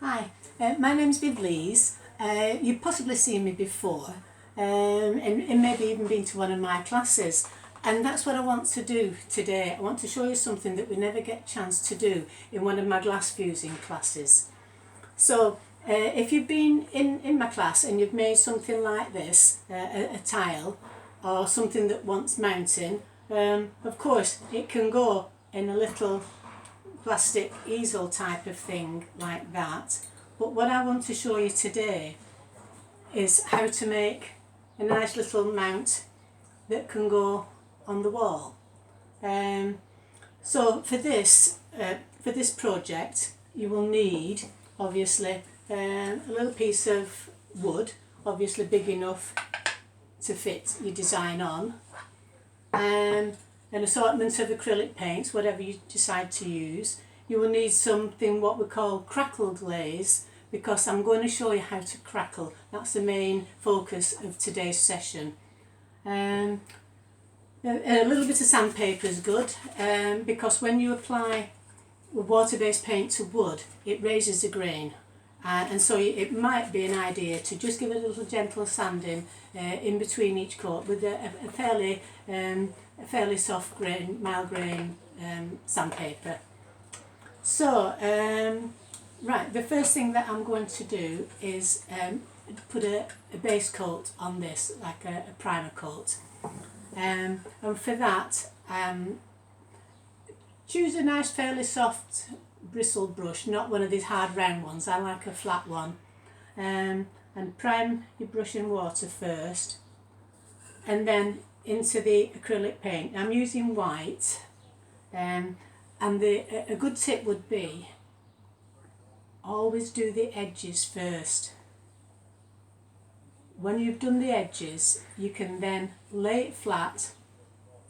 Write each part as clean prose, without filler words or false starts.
Hi, my name's Vivs. You've possibly seen me before and maybe even been to one of my classes. And that's what I want to do today. I want to show you something that we never get a chance to do in one of my glass fusing classes. So if you've been in my class and you've made something like this, a tile or something that wants mounting, of course it can go in a little plastic easel type of thing like that. But what I want to show you today is how to make a nice little mount that can go on the wall. So for this project you will need obviously a little piece of wood, obviously big enough to fit your design on, an assortment of acrylic paints, whatever you decide to use. You will need something what we call crackle glaze, because I'm going to show you how to crackle. That's the main focus of today's session. A little bit of sandpaper is good, because when you apply water-based paint to wood it raises the grain, and so it might be an idea to just give it a little gentle sanding in between each coat with a fairly soft grain, mild grain sandpaper. So right, the first thing that I'm going to do is put a base coat on this, like a primer coat, and for that choose a nice fairly soft bristled brush, not one of these hard round ones. I like a flat one, and prime your brush in water first and then into the acrylic paint. I'm using white, and a good tip would be always do the edges first. When you've done the edges you can then lay it flat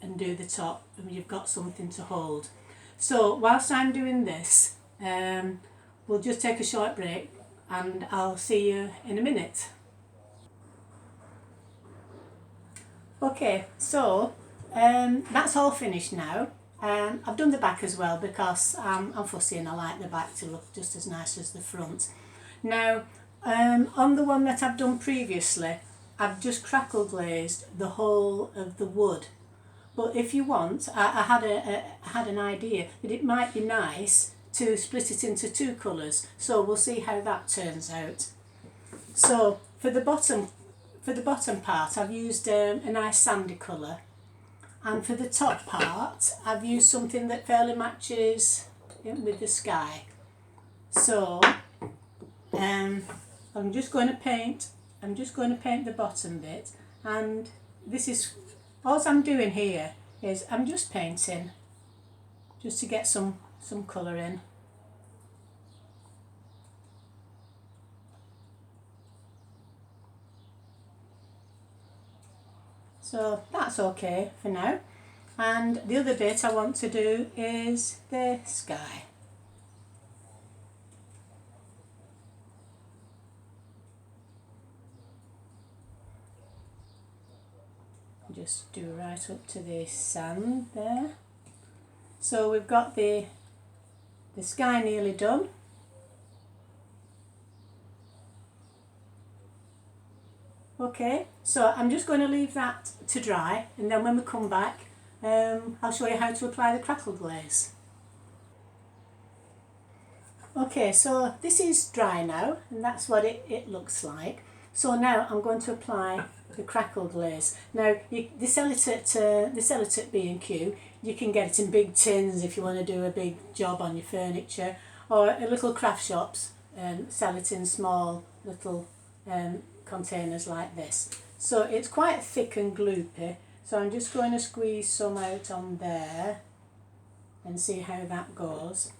and do the top, and you've got something to hold. So whilst I'm doing this, we'll just take a short break and I'll see you in a minute. Okay, so that's all finished now. I've done the back as well because I'm fussy and I like the back to look just as nice as the front. Now on the one that I've done previously, I've just crackle glazed the whole of the wood. But if you want, I had an idea that it might be nice to split it into two colours, so we'll see how that turns out. So for the bottom part I've used a nice sandy colour, and for the top part I've used something that fairly matches with the sky. So I'm just going to paint the bottom bit, and this is all I'm doing here is I'm just painting just to get some colour in. So that's okay for now, and the other bit I want to do is the sky. Just do right up to the sand there. So we've got the sky nearly done. Okay, so I'm just going to leave that to dry, and then when we come back I'll show you how to apply the crackle glaze. Okay, so this is dry now and that's what it looks like. So now I'm going to apply the crackle glaze. Now they sell it at B&Q. You can get it in big tins if you want to do a big job on your furniture, or at little craft shops sell it in small little containers like this. So it's quite thick and gloopy, so I'm just going to squeeze some out on there and see how that goes.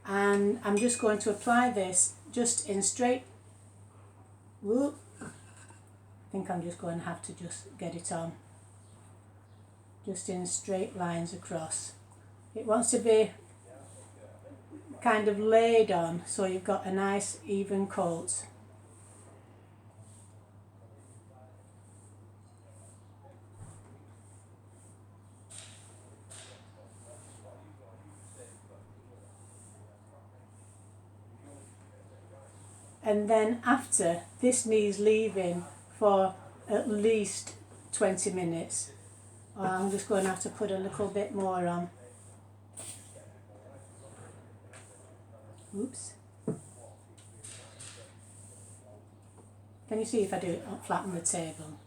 And I'm just going to apply this just in straight, whoop, I think I'm just going to have to just get it on just in straight lines across. It wants to be kind of laid on so you've got a nice even coat. and then after, this needs leaving for at least 20 minutes. I'm just going to have to put a little bit more on. Oops. Can you see if I do it flat on the table?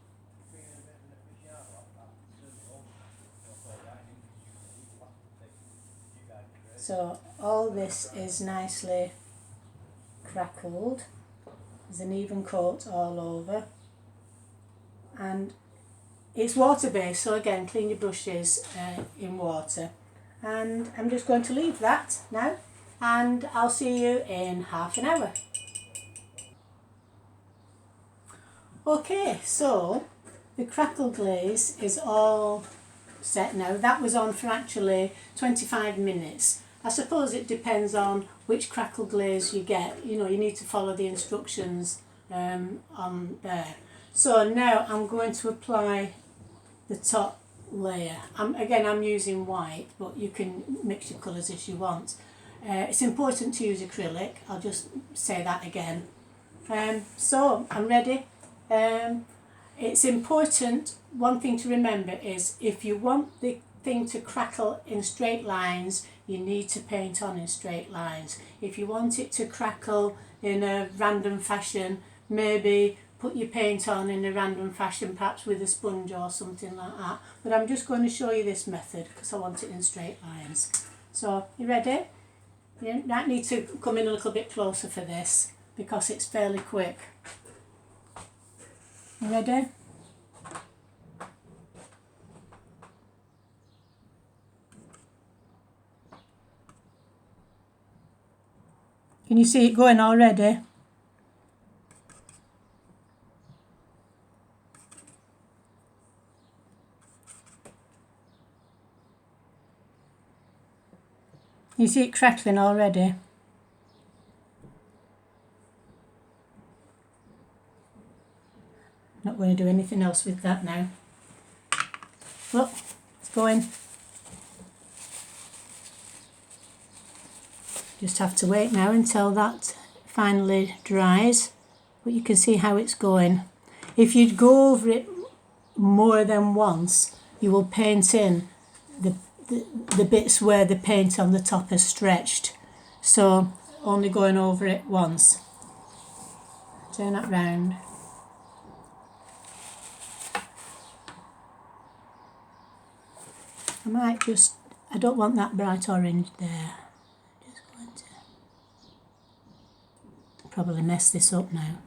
So all this is nicely crackled. There's an even coat all over. And it's water based, so again, clean your brushes in water. And I'm just going to leave that now, and I'll see you in half an hour. Okay, so the crackle glaze is all set now. That was on for actually 25 minutes. I suppose it depends on which crackle glaze you get. You know, you need to follow the instructions on there. So now I'm going to apply the top layer. I'm using white, but you can mix your colours as you want. It's important to use acrylic. I'll just say that again. So I'm ready. It's important, one thing to remember is if you want the thing to crackle in straight lines, you need to paint on in straight lines. If you want it to crackle in a random fashion, maybe put your paint on in a random fashion, perhaps with a sponge or something like that. But I'm just going to show you this method because I want it in straight lines. So, you ready? You might need to come in a little bit closer for this because it's fairly quick. You ready? Can you see it going already? You see it crackling already? Not going to do anything else with that now. Look, it's going. Just have to wait now until that finally dries, but you can see how it's going. If you go over it more than once, you will paint in the bits where the paint on the top has stretched. So only going over it once. Turn that round. I don't want that bright orange there. Just going to probably mess this up now.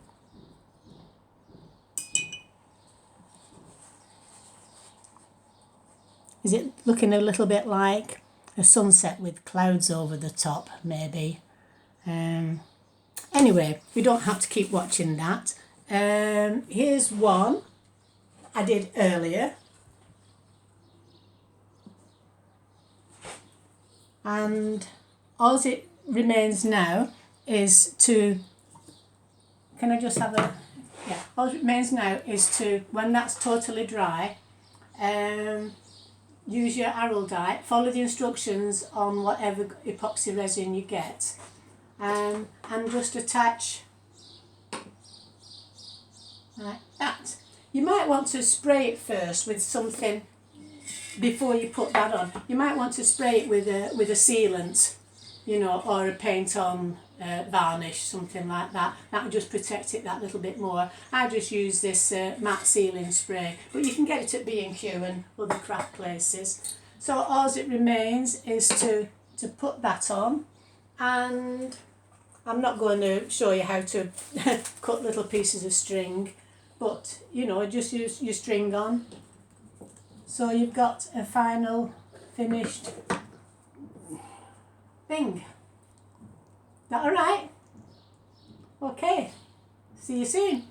Is it looking a little bit like a sunset with clouds over the top, maybe? Anyway, we don't have to keep watching that. Here's one I did earlier. And all it remains now is to, can I just have a, yeah, all it remains now is to, when that's totally dry, use your arrow dye, follow the instructions on whatever epoxy resin you get, and just attach like that. You might want to spray it first with something before you put that on. You might want to spray it with a sealant, you know, or a paint on varnish, something like that. That will just protect it that little bit more. I just use this matte sealing spray, but you can get it at B&Q and other craft places. So all it remains is to put that on, and I'm not going to show you how to cut little pieces of string, but you know, just use your string on. So you've got a final finished thing. That all right? Okay, see you soon.